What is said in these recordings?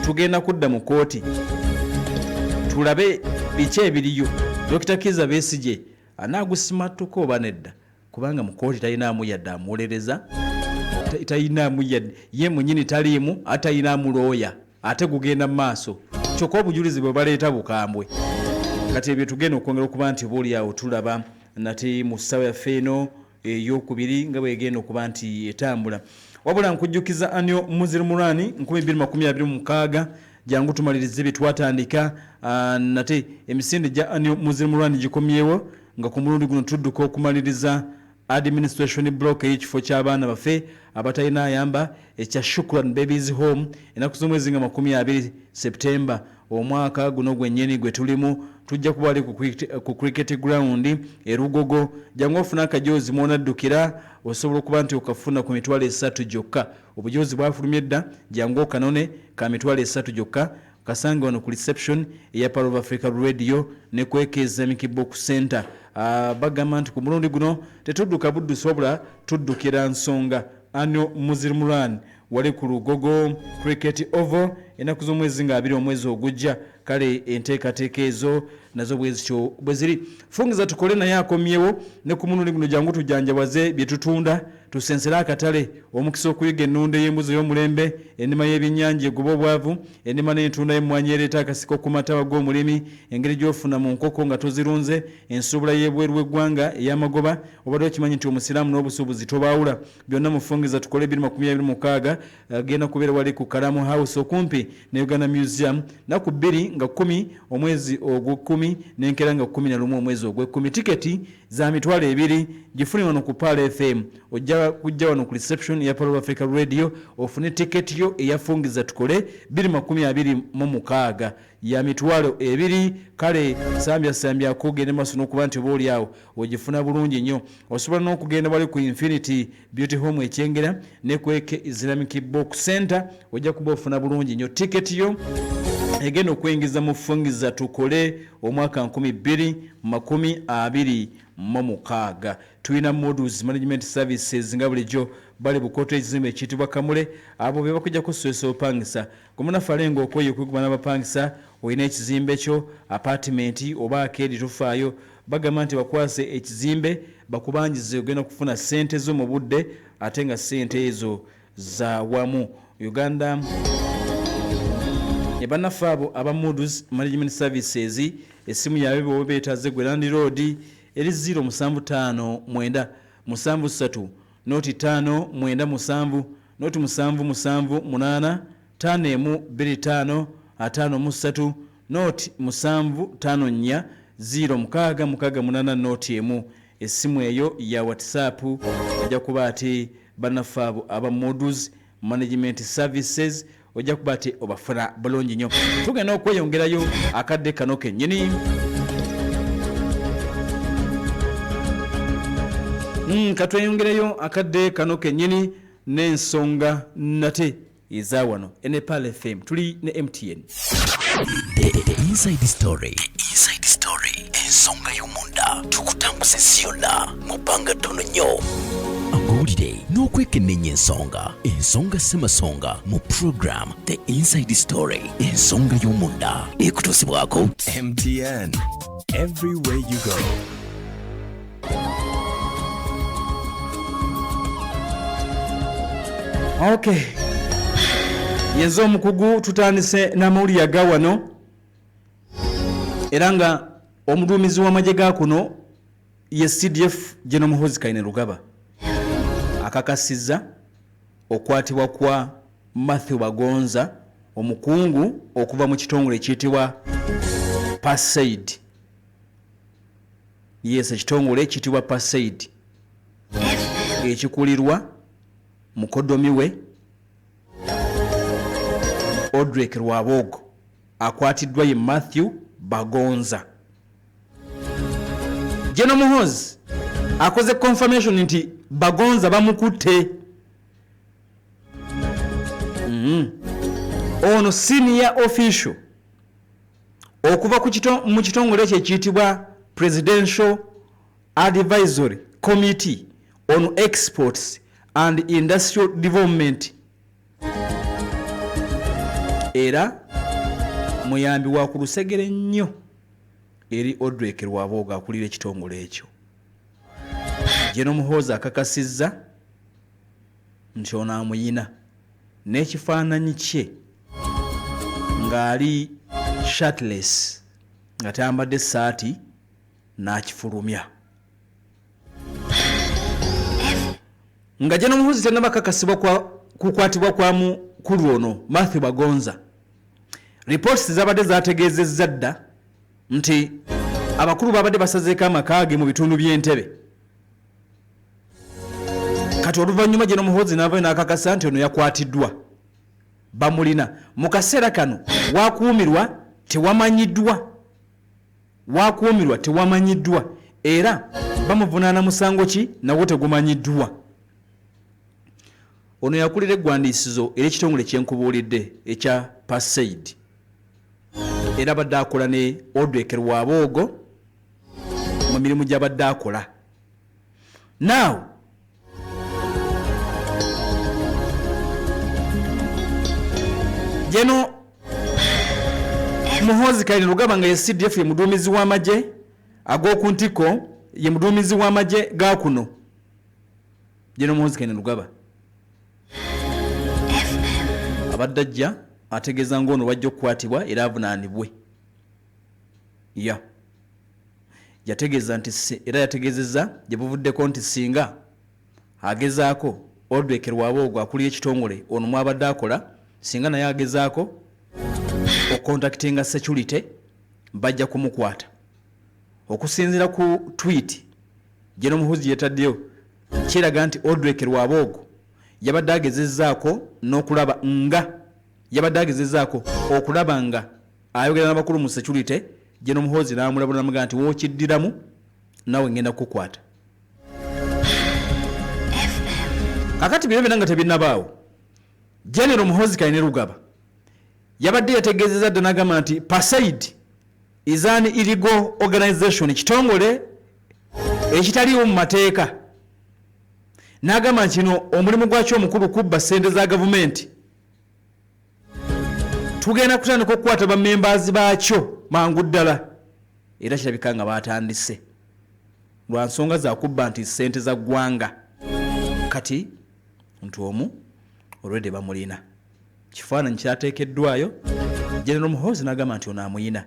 tugenda kudda mu kooti tulabe biki ebiriyo. Dr. Kizza Besigye anaagusimattuko oba nedda, kubanga mu kooti talinaamu yadde amuwolereza, talinaamu yadde ye mwennyini taliimu, atalinaamu looya, ate gugenda mu maaso. Kyokka obujulizi bwe baleeta bukambwe. Kati ebyo tugenda okwongera okuba nti obaoliawo tulaba nate mu ssaawa yaffe eno ey'okubiri nga bwegenda okuba nti etambula. Wabula nkujjukiza Annual Muslim Run 2026 jangu tumalirize bye twatandika, nate emisinde gya Annual Muslim Run gikomyewo nga ku mulundi guno tudduka okumaliriza administration block y'ekifo ky'abaana baffe abatalina ayamba ekya Shukran Babies Home ennaku z'omwezi nga 20 September omwaka guno gwennyini gwe tulimu. Tujja kuba ali ku cricket ground Rugogo. Jangu ofuna akajoozi mw'onaddukira osobola okuba nti okafuna ku mitwalo 3 gyokka. Obujoozi bwafulumye dda, jangu okanone ka mitwalo 3 gyokka. Kasange wano ku reception eya Power of Africa Radio ne ku Islamic Box Center. Bagamba nti ku mulundi guno tetudduka buddusi wabula tuddukira nsonga Annual Muslim Run wali ku Rugogo Cricket Oval ennaku z'omwezi nga 2 omwezi ogujja. Kale enteekateeka ezo nazo bwezityo bwe ziri. Fungiza tukole naye akomyewo ne ku mulundi guno jangu tujanjabaze bye tutunda, tusensera akatale omukisa okuyiga ennunda y'embuzi y'omulembe, ennima y'ebyennyanja egoba obwavu, ennima n'entunda y'emmwanyi ereeta akasiko ku matawa g'omulimi, engeri gy'ofuna mu nkoko nga tozirunze, ensuubula y'ebweru w'eggwanga ey'amagoba. Obadde okimanyi nti omusiraamu n'obusuubuzi tobaawula. Byonna mu Fungiza tukole 2026 agenda kubeera wali ku Kalamu House okumpi ne Uganda Museum na ku 2 nga 10 omwezi ogw'ekumi n'enkera nga 11 omwezi ogw'ekumi. Tiketi za mitwalo 2 gifune wano ku Pala FM. Ojja kujja wano ku reception ya Power of Africa Radio ofune tiketi yo eya Fungiza tukole 2026 ya mitwalo 2. Kale sambya kugenda maso n'okuba nti obaoliawo ogifuna bulungi nnyo. Osobola n'okugenda wali ku Infinity Beauty Home ekyengera ne ku Islamic Box Center ojja kuba ofuna bulungi nnyo. Tiketi yo egenda okwingiza mu Fungiza tukole omwaka 2026. Tulina Modus Management Services nga bulijjo bali bukoto ekizimbe ekiyitibwa Kamule. Abo be bakujja kuswesa opangisa gomuna falengo okweyo kwiguma n'abapangisa olina ekizimbe kyo apartment oba akeedi tufaayo. Bagamba nti bakwase ekizimbe bakubangize ogenda kufuna ssente zo mu budde ate nga ssente ezo za wamu. Uganda ebanafaabo aba Modus Management Services esimu yawe bwe beetaze gwe Land Road eri 075 973 noti 5 97 noti 778 5125 53 noti 754 0668 noti emu. Esimu eyo ya WhatsApp ojja kuba ati banafaabo aba Modus Management Services ojja kuba ati obafuna bulungi nnyo. Tugenda okweyongerayo akadde kano kennyini. Katweyongerayo akadde kano kennyini n'ensonga nate eza wano Nepal FM tuli ne MTN. The Inside Story. Inside Story. Ensonga y'omunda tukutambuze ziyonna mu bbanga ttono nnyo. Amawulire n'okwekennenya ensonga ssemasonga mu program The Inside Story. Ensonga y'omunda ekutuusibwako MTN. Everywhere you go. Okay. Yezo omukugu tutandise n'amawulire aga wano era nga omuduumizi w'amagye ga kuno ye CDF General Muhoozi Kainerugaba akakasizza okwatibwa kwa Matthew Bagonza omukungu okuva mu kitongole ekiyitibwa PASAID. Yes, ekitongole ekiyitibwa PASAID ekikulirwa mukodomi we Odrek Rwabogo akwatiddwa ye Matthew Bagonza. General Muhoozi akoze confirmation nti Bagonza bamukutte. Ono senior official okuva mu kitongole ekyo ekiyitibwa Presidential Advisory Committee on Exports and Industrial Development era muyambi wa ku lusegere nnyo eri Odrek Rwabogo akulira ekitongole ekyo. Jeno Muhoozi akakasizza nti ono amuyina n'ekifaananyi kye ng'ali shirtless nga tayambadde essaati n'akifulumya. Nga Jeno Muhoozi tannaba kakasibwa kukwatibwa kwa mukulu ono Matthew Bagonza, reports zabadde zategeezezza dda nti abakulu babadde basazeeko amaka ge mu bitundu by'Entebbe. Kati oluvannyuma Jeno Muhoozi n'avaayo n'akakasa nti ono yakwatiddwa, bamulina. Mu kaseera kano waakuumirwa tewamanyiddwa era bamuvunaana musango ki nawo tegumanyiddwa. Ono yakulira eggwandiisizo ery'ekitongole kyenkubuulidde ekya Pasaid era badde akola ne Odrek Rwabogo mu mirimu gy'abadde akola. Now Jeno Muhoozi Kayini Lugaba nga ye CDF ye muduumizi w'amagye ag'oku Ntiko, ye muduumizi w'amagye ga kuno. Jeno Muhoozi Kayini Lugaba abadde ajja ategeeza ng'ono wajja okukwatibwa era avunaanibwe. Yategeeza nti era yategeezezza gye buvuddeko nti singa agezaako Odrek Rwabogo akulira ekitongole ono mwabadde akola, singa naye agezaako okontakitinga security bajja kumukwata. Okusinziira ku tweet Jeno Muhoozi yetaddeyo kiraga nti Odrek Rwabogo yabadde agezezzaako n'okulaba nga okulaba nga ayogera n'abakulu mu security. Jeno Muhoozi n'amulabula n'amugamba nti wookiddiramu nawe ngenda kukwata. Kakati bino byonna nga tebinnabaawo, General Muhoozi Kayini Lugaba yabadde yategeezezza dda n'agamba nti Pasaid is an illegal organization, kitongole ekitaliiwo mu mateeka. N'agamba nti kino omulimu gwakyo omukulu kubba ssente za gavumenti. Tugenda kutandika okukwata bammembazi baakyo mangu ddala, era kirabika nga baatandise lwa nsonga za kubba nti ssente za ggwanga. Kati nti omu olwedde bamulina, kifaananyi kyateekeddwayo. General Muhoozi n'agamba nti ono amuyina.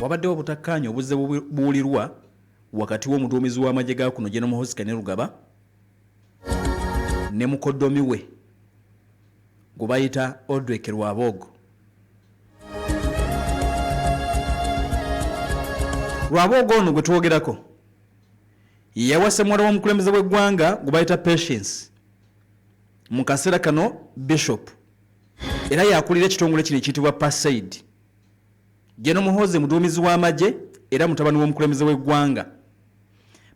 Wabaddewo obutakkaanya obuzze buwulirwa wakati w'omuduumizi w'amagye ga kuno Jeno Muhoozi Kayini Lugaba ne mukoddomi we gwe bayita Odrek Rwabogo. Rwabogo ono gwe twogerako yawase muwala w'omukulembeze w'eggwanga gwe bayita Patience, mu kaseera kano Bishop, era yakulira ekitongole kino ekiyitibwa Pasaid. Jeno Muhoozi muduumizi w'amagye era mutabani w'omukulembeze w'eggwanga.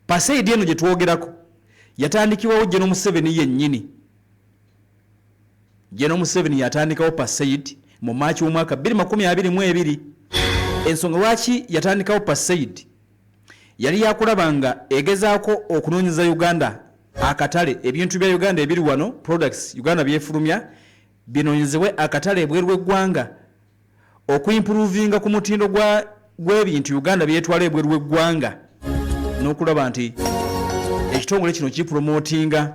Pasaid eno gye twogerako yatandikibwawo Jeno Museveni yennyini. Jeno Museveni yatandikawo Pasaid mu Maachi w'omwaka 2022. Ensonga lwaki yatandikawo Pasaid yali yakulaba nga egezaako okunoonyeza Uganda akatale, ebintu bya Uganda ebiri wano, products Uganda byefulumya binoonyezebwe akatale ebweru w'eggwanga, okuimprovinga ku mutindo gw'ebintu Uganda byetwala ebweru w'eggwanga, n'okulaba nti ekitongole kino kipromotinga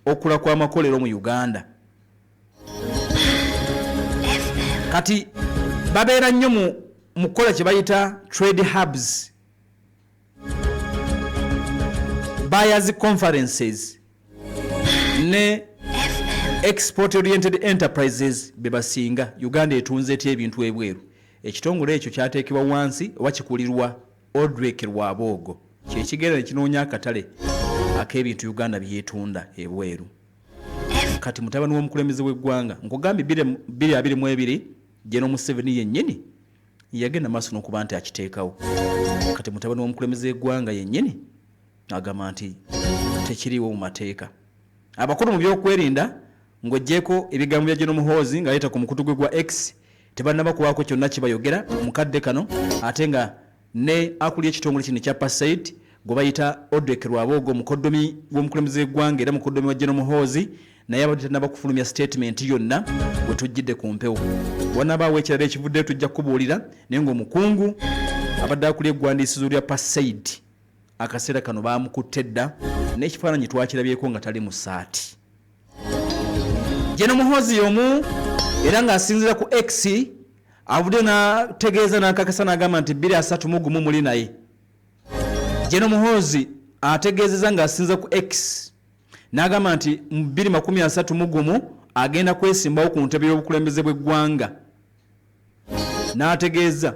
okula kw'amakolero mu Uganda. Kati babeera nnyo mu kukola kye bayita trade hubs, buyers conferences ne export oriented enterprises bebasinga. Uganda etunze etya ebintu ebweru. Ekitongole ekyo kyateekebwa wansi oba kikulirwa Odrek Rwabogo, kyekigenda ne kinoonya akatale ak'ebintu Uganda byetunda ebweru. Kati mutabani w'omukulembeze w'eggwanga nkugambye 2022 Jeno Museveni yennyini yagenda maaso n'okuba nti akiteekawo. Kati mutabani w'omukulembeze w'eggwanga yennyini agamba nti tekiriwo mu mateeka. Abakulu mu byokwerinda ng'oggyeko ebigambo bya Jeno Muhoozi ng'aleeta ku mukutu gwe gwa X tebannaba kubaako kyonna kibayogera omukadde kano, ate nga ne akulira ekitongole kino ekya Pasaid gwe bayita Odrek Rwabogo mukoddomi w'omukulembeze w'eggwanga era mukoddomi wa General Muhoozi naye abadde tannaba kufulumya statement yonna bwe tujjidde ku mpewo wanabaawo ekirala ekivuddeyo tujja kubuulira naye ng'omukungu abadde akulya eggwandiisizo lya Pasaid akaseera kano baamukutte dda n'ekifaananyi twakirabyeko nga tali mu ssaati. General Muhoozi y'omu era ng'asinziira ku X avudde n'ategeeza n'akakasa n'agamba nti 231 muli naye. General Muhoozi ategeezeza ng'asinziira ku X n'agamba nti 231 agenda kwesimbawo ku ntebe y'obukulembeze bw'eggwanga. N'ategeeza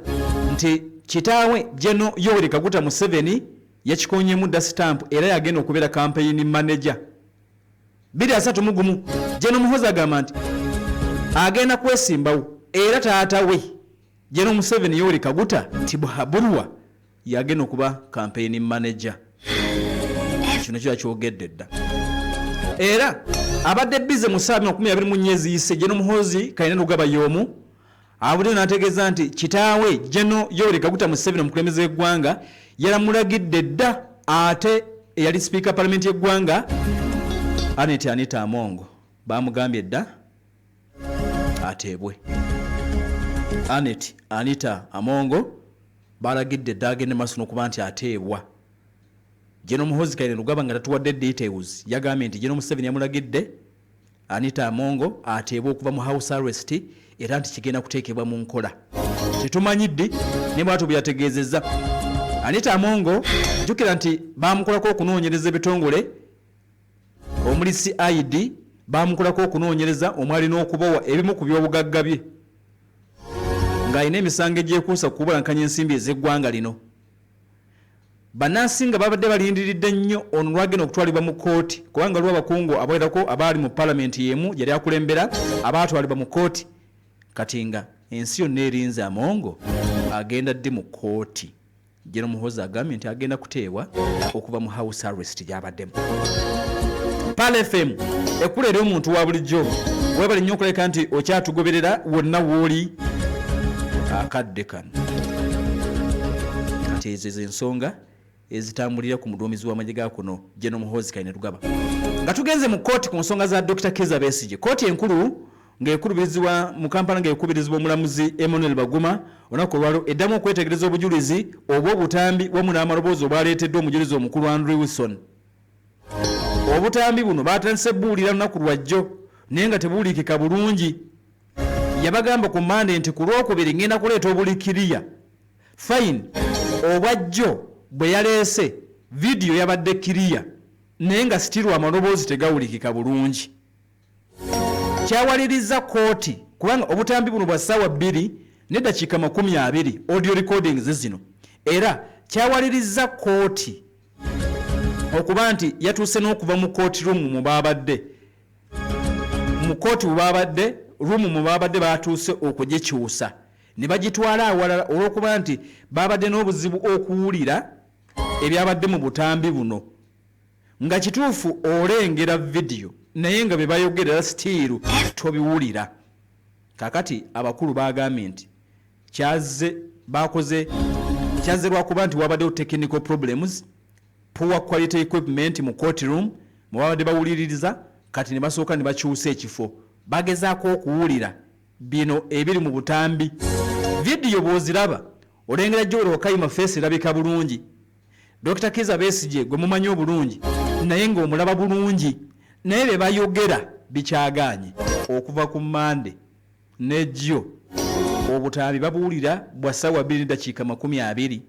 nti kitaawe General Yoweri Kaguta Museveni yakikonyeemu dda stamp era yagenda okubeera campaign manager. 231 General Muhoozi agamba nti agenda kwesimbawo era taata we General Museveni Yoweri Kaguta Tibuhaburwa yagenda okuba campaign manager. Kino kyo kyogedde dda. Era abadde bize mu 20 yise General Muhoozi Kayinani Lugaba y'omu abudde n'ategeeza nti kitaawe General Yoweri Kaguta Museveni omukulembeze w'eggwanga yalamulagidde dda ate eyali speaker parliament y'eggwanga Anita Amongo bamugambye dda ateebwe. Anita Amongo balagidde dda agende maaso n'okuba nti ateebwa. General Muhoozi Kayinani Lugaba nga tatuwadde details yagambye nti General Museveni yamulagidde Anita Amongo ateebwe okuva mu house arrest era nti kigenda kuteekebwa mu nkola. Tetumanyidde ne bwatu byategeezezza. Anita Amongo jjukira nti baamukolako okunoonyereza ebitongole omuli CID baamukolako okunoonyereza omwali n'okubowa ebimu ku byobugagga bye ng'alina emisango egyekuusa kubulankanya ensimbi ez'eggwanga lino. Bannansi nga babadde balindiridde nnyo ono lwagenda okutwalibwa mu kooti kubanga lwa abakungu abawerako abaali mu palamenti y'emu yali akulembera abaatwalibwa mu kooti kati nga ensi yonna erinze Amongo agenda ddi mu kooti. General Muhoozi agambye nti agenda kuteebwa okuva mu house arrest gy'abaddemu. Pal FM ekkula eri omuntu wa bulijjo webale nnyo okuleka nti okyatugoberera wonna w'oli akadde kano. Kati ezo ensonga ezitambulira ku muduumizi w'amagye ga kuno General Muhoozi Kayinani Lugaba. Nga tugenze mu kooti ku nsonga za Dr. Kizza Besigye. Kooti enkulu ng'ekulubirizibwa mu Kampala ng'ekubirizibwa omulamuzi Emmanuel Baguma olunaku olwalo eddamu okwetegereza obujulizi obw'obutambi wamu n'amaloboozi obwaleeteddwa omujulizi omukulu Andrew Wilson. Obutambi buno baatandise buwulira lunaku lwajjo naye nga tebuwulikika bulungi. Yabagamba ku Monday nti ku Lwokubiri ngenda kuleeta obulikiriya. Fine obwajjo bwe yaleese vidiyo yabadde kiriya naye nga sitiru amaloboozi tegawulikika bulungi. Kyawaliriza kooti kubanga obutambi buno bwa ssaawa 2 n'eddakiika 20 audio recordings zino era kyawaliriza kooti okuba nti yatuuse n'okuva mu kooti room mu babadde mu kooti babadde room mu babadde batuuse okugikyusa ne bagitwala awalala olw'okuba nti babadde n'obuzibu okuwulira ebyabadde mu butambi buno nga kituufu olengera video naye nga bebayogerera stiiru tobiwulira. Kakati abakulu bagambye nti kyaze lwakuba nti wabaddewo technical problems, poor quality equipment mu courtroom mu babadde bawuliririza kati ne basooka ne bakyusa ekifo bagezaako okuwulira bino ebiri mu butambi. Video bw'oziraba olengera Joel Wakayima face erabika bulungi. Dr. Kizza Besigye gwe mumanyi obulungi naye ng'omulaba bulungi naye be bayogera bikyaganye okuva ku Mande nejjo obutambi babuwulira bwa ssaawa 2:20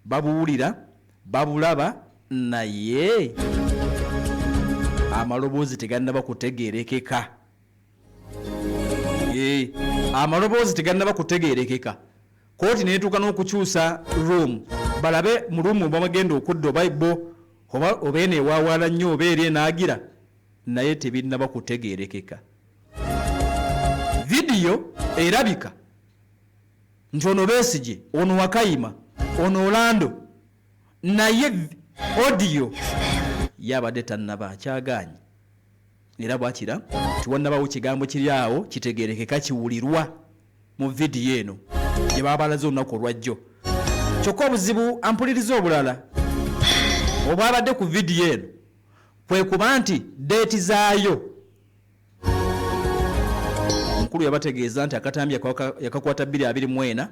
babuwulira babulaba naye amaloboozi tegannaba kutegeerekeka. Amaloboozi tegannaba kutegeerekeka. Kooti neetuuka n'okukyusa room balabe mu room bamagenda okudda Bible oba ene ewaawala nnyo oba eri enaagira naye tebinnaba kutegeerekeka. Video erabika nti ono Besigye ono Wakayima ono Orlando naye audio yabadde tannaba akyaganye era bwakira tiwannabawo kigambo kiri awo kitegeerekeka kiwulirwa mu video eno gye babalaze olunaku olwajjo. Kyokka obuzibu ampuliriza obulala oba abadde ku vidiyo eno kwe kuba nti deeti zaayo omukulu yabategeeza nti akatambi yakakwata 2024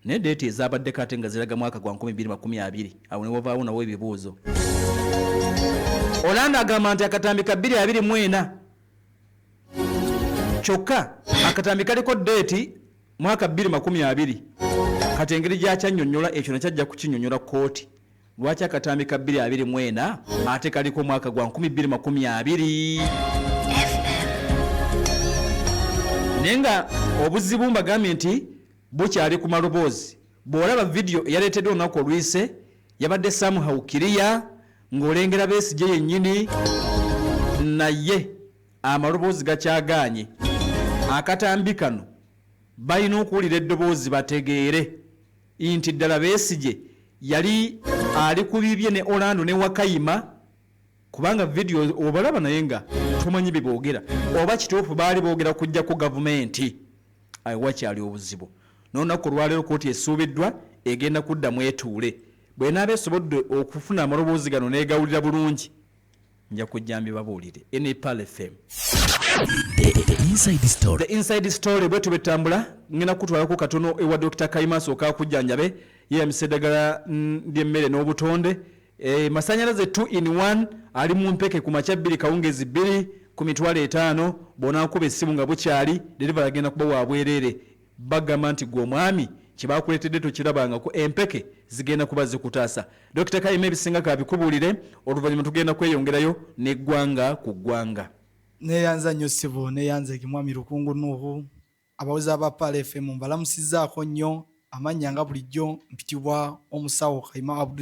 naye deeti ezabaddeko ate nga ziraga mwaka gwa 2020 awo ne wavaawo nawo ebibuuzo. Orlando agamba nti akatambi ka 2024 kyokka akatambi kaliko deeti mwaka 2020 kati engeri gyakyannyonnyola ekyo nekyajja kukinnyonnyola kooti lwaki akatambi ka 2024 ate kaliko mwaka gwa 2020. naye nga obuzibu mbagambye nti bukyali ku maloboozi. bw'olaba vidiyo eyaleeteddwa olunaku olwise yabadde somehow kiriya ng'olengera Besigye yennyini naye amaloboozi gakyagaanye. Akatambi kano balina okuwulira eddoboozi bategeere nti ddala Besigye yali ali ku bibye ne Orlando ne Wakayima kubanga vidiyo obalaba naye nga tumanyi bye boogera oba kituufu baali boogera kujja ku gavumenti. Wakyali obuzibu n'olunaku olwaleero kooti esuubiddwa egenda kuddamu etuule bw'enaaba esobodde okufuna amaloboozi gano n'egawulira bulungi nja kujja mbibabuulire. NPAL FM The Inside Story bwe tubetambula ngenda kutwalako katono ewa Dr. Kayima asooka kujjanjabe yeyamise eddagala ly'emmere n'obutonde. Masanyalaze 2 in 1 ali mu mpeke ku makya 2 kawungezi 2 ku mitwalo 5 bonaakuba essimu nga bukyali deriva agenda kuba wabwerere bagamba nti gwe omwami kyebakuleetedde tokirabangako empeke zigenda kuba zikutaasa. Dr. Kayima ebisinga kabikubuulire oluvannyuma tugenda kweyongerayo n'eggwanga ku ggwanga. Neyanza nnyo ssibo neyanza Mwami Lukungu Nuhu abawuzi aba PAL FM mbalamusizaako nnyo amannya nga bulijjo mpitibwa omusawo Kayima Abdul